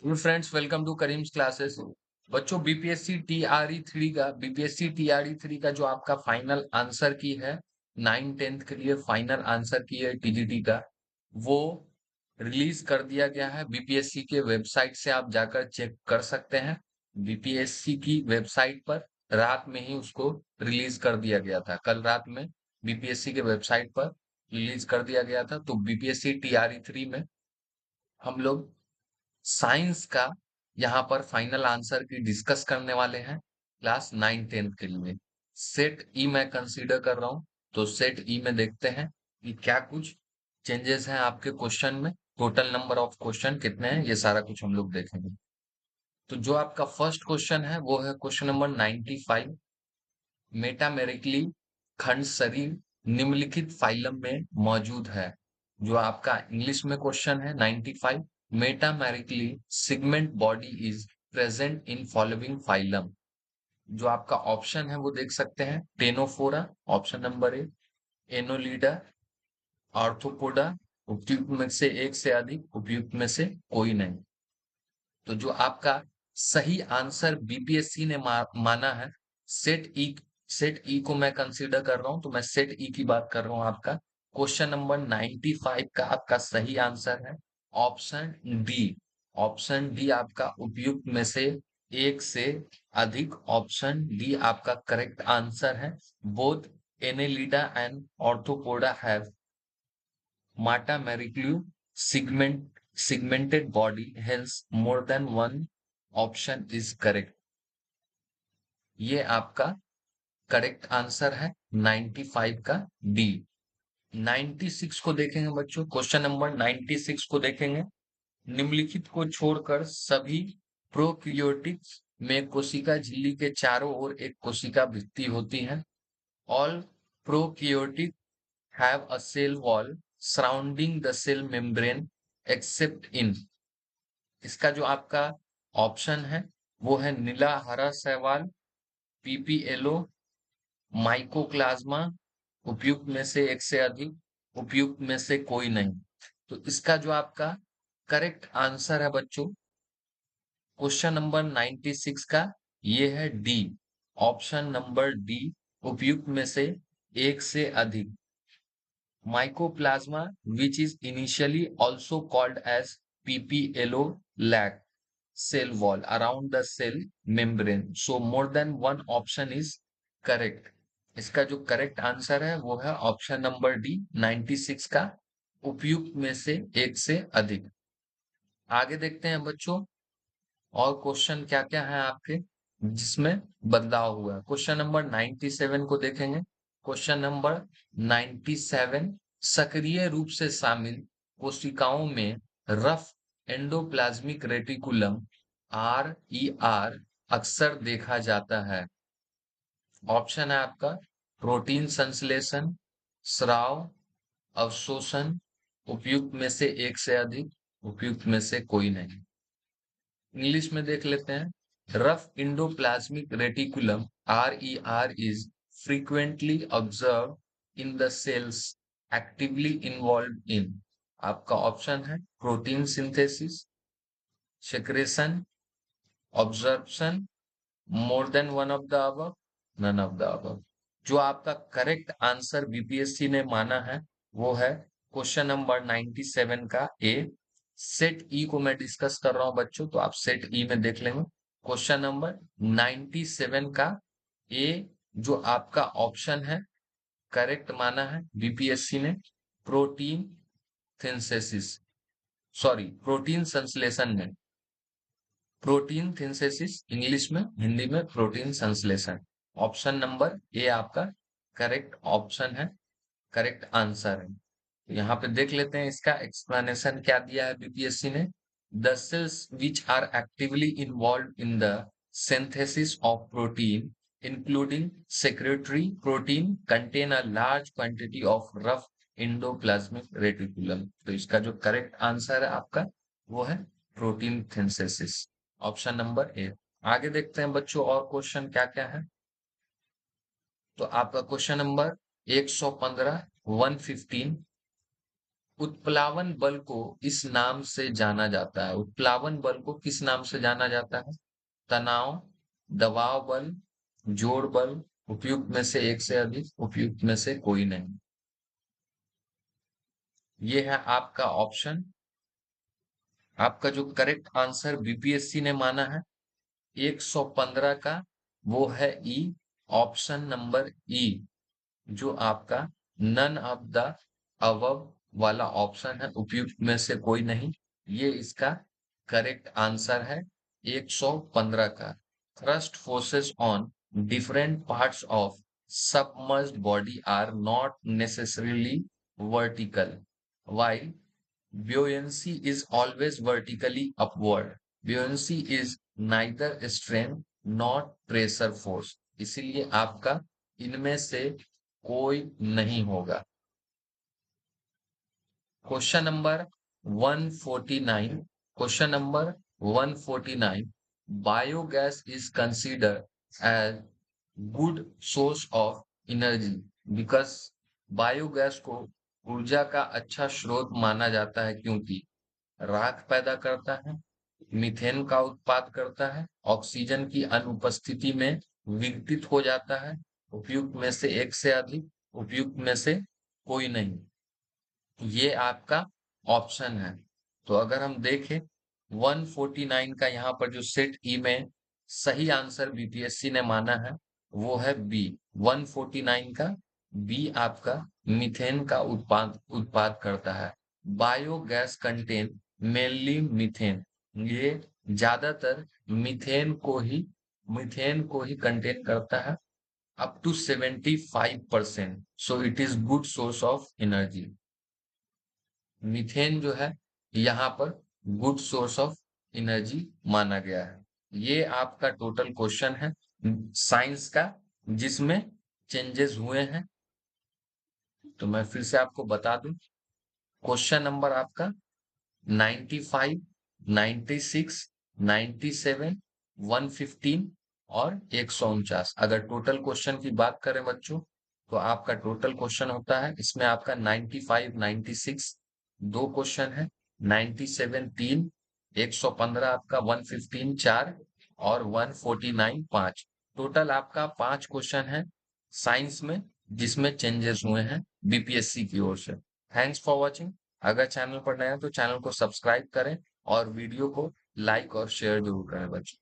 Friends, welcome to Karim's classes. बच्चों, BPSC TRE 3 का जो आपका फाइनल आंसर की है 9-10 के लिए फाइनल आंसर की है टीजीटी का, वो रिलीज कर दिया गया है। बीपीएससी के वेबसाइट से आप जाकर चेक कर सकते हैं। बीपीएससी की वेबसाइट पर रात में ही उसको रिलीज कर दिया गया था। कल रात में बीपीएससी के वेबसाइट पर रिलीज कर दिया गया था। तो बीपीएससी टीआरई 3 में हम लोग साइंस का यहाँ पर फाइनल आंसर की डिस्कस करने वाले हैं क्लास 9-10 के लिए। सेट ई मैं कंसीडर कर रहा हूँ। तो सेट ई में देखते हैं कि क्या कुछ चेंजेस हैं आपके क्वेश्चन में। टोटल नंबर ऑफ क्वेश्चन कितने हैं, ये सारा कुछ हम लोग देखेंगे। तो जो आपका फर्स्ट क्वेश्चन है वो है क्वेश्चन नंबर 95। मेटामेरिकली खंड शरीर निम्नलिखित फाइलम में मौजूद है। जो आपका इंग्लिश में क्वेश्चन है 95। Metamerically segment body is present in following phylum. जो आपका ऑप्शन है वो देख सकते हैं। Ctenophora option number A, annelida, arthropoda, उपयुक्त में से एक से अधिक, उपयुक्त में से कोई नहीं। तो जो आपका सही आंसर बीपीएससी ने माना है सेट ई को मैं कंसीडर कर रहा हूं। तो मैं सेट ई की बात कर रहा हूं। आपका क्वेश्चन नंबर 95 का आपका सही आंसर है ऑप्शन डी। ऑप्शन डी आपका उपयुक्त में से एक से अधिक। ऑप्शन डी आपका करेक्ट आंसर है। Both Annelida and arthropoda have Mata Mericlu segmented body, hence more than one option is correct. ये आपका करेक्ट आंसर है 95 का डी। 96 को देखेंगे बच्चों। क्वेश्चन नंबर 96 को देखेंगे। निम्नलिखित को छोड़कर सभी प्रोक्रियोटिक्स में कोशिका झिल्ली के चारों ओर एक कोशिका भित्ति होती है। All prokaryotic have a cell wall surrounding the cell membrane except in। इसका जो आपका ऑप्शन है वो है नीला, हरा शैवाल, पीपीएलओ, माइकोप्लाज्मा, उपयुक्त में से एक से अधिक, उपयुक्त में से कोई नहीं। तो इसका जो आपका करेक्ट आंसर है बच्चों क्वेश्चन नंबर 96 का, ये है डी। ऑप्शन नंबर डी, उपयुक्त में से एक से अधिक। Mycoplasma, which is initially also called as PPLO, lack cell wall around the cell membrane. So more than one option is correct. इसका जो करेक्ट आंसर है वो है ऑप्शन नंबर डी 96 का, उपयुक्त में से एक से अधिक। आगे देखते हैं बच्चों और क्वेश्चन क्या क्या है आपके जिसमें बदलाव हुआ है। क्वेश्चन नंबर 97 को देखेंगे। क्वेश्चन नंबर 97, सक्रिय रूप से शामिल कोशिकाओं में रफ एंडोप्लाज्मिक रेटिकुलम आर अक्सर देखा जाता है। ऑप्शन है आपका प्रोटीन संश्लेषण, स्राव, अवशोषण, उपयुक्त में से एक से अधिक, उपयुक्त में से कोई नहीं। इंग्लिश में देख लेते हैं। Rough endoplasmic reticulum are is frequently observe in the cells actively involve in. आपका ऑप्शन है protein synthesis, secretion, absorption, more than one of the above, none of the above. जो आपका करेक्ट आंसर बीपीएससी ने माना है वो है question number 97 का ए। सेट ई को मैं डिस्कस कर रहा हूं बच्चों, तो आप सेट ई में देख लेंगे। क्वेश्चन नंबर 97 का ए जो आपका ऑप्शन है करेक्ट माना है बीपीएससी ने। प्रोटीन सिंथेसिस, सॉरी प्रोटीन संश्लेषण में, प्रोटीन सिंथेसिस इंग्लिश में, हिंदी में प्रोटीन संश्लेषण। ऑप्शन नंबर ए आपका करेक्ट ऑप्शन है, करेक्ट आंसर है। यहाँ पे देख लेते हैं इसका एक्सप्लेनेशन क्या दिया है बीपीएससी ने। The cells which are actively involve in the synthesis of protein including secretory protein contain a large quantity of rough endoplasmic reticulum. तो इसका जो करेक्ट आंसर है आपका वो है protein synthesis, option number A. आगे देखते हैं बच्चों और क्वेश्चन क्या क्या है। तो आपका क्वेश्चन नंबर 115, 115, उत्प्लावन बल को इस नाम से जाना जाता है। उत्प्लावन बल को किस नाम से जाना जाता है? तनाव, दबाव बल, जोड़ बल, उपयुक्त में से एक से अधिक, उपयुक्त में से कोई नहीं। ये है आपका ऑप्शन। आपका जो करेक्ट आंसर बीपीएससी ने माना है 115 का, वो है ई, ऑप्शन नंबर ई, जो आपका नन ऑफ द अबव वाला ऑप्शन है, उपयुक्त में से कोई नहीं। ये इसका करेक्ट आंसर है 115 का। Thrust forces on different parts of submerged body are not necessarily vertical, while buoyancy is always vertically upward. Buoyancy is neither strength nor pressure force. इसीलिए आपका इनमें से कोई नहीं होगा। Question number 149। Question number 149, biogas is considered as good source of energy because biogas को ऊर्जा का अच्छा स्रोत माना जाता है क्योंकि राख पैदा करता है, मीथेन का उत्पाद करता है, ऑक्सीजन की अनुपस्थिति में विघटित हो जाता है, उपयुक्त में से एक से अधिक, उपयुक्त में से कोई नहीं। ये आपका ऑप्शन है। तो अगर हम देखें 149 का यहाँ पर जो सेट ई में सही आंसर बीपीएससी ने माना है वो है बी। 149 का बी आपका मीथेन का उत्पाद उत्पाद करता है। बायोगैस कंटेन मेनली मीथेन, ये ज्यादातर मीथेन को ही कंटेन करता है up to 75%। So it is good source of energy. Methane जो है यहाँ पर गुड सोर्स ऑफ एनर्जी माना गया है। ये आपका टोटल क्वेश्चन है साइंस का जिसमें चेंजेस हुए हैं। तो मैं फिर से आपको बता दूं, क्वेश्चन नंबर आपका 95, 96, 97, 115 और 149। अगर टोटल क्वेश्चन की बात करें बच्चों, तो आपका टोटल क्वेश्चन होता है इसमें आपका 95, 96 दो क्वेश्चन है, 97 तीन, 115 आपका, 115 चार और 149 पांच। टोटल आपका 5 क्वेश्चन है साइंस में जिसमें चेंजेस हुए हैं बीपीएससी की ओर से। Thanks for watching. अगर चैनल पर नए हैं तो चैनल को सब्सक्राइब करें और वीडियो को लाइक और शेयर जरूर करें बच्चों।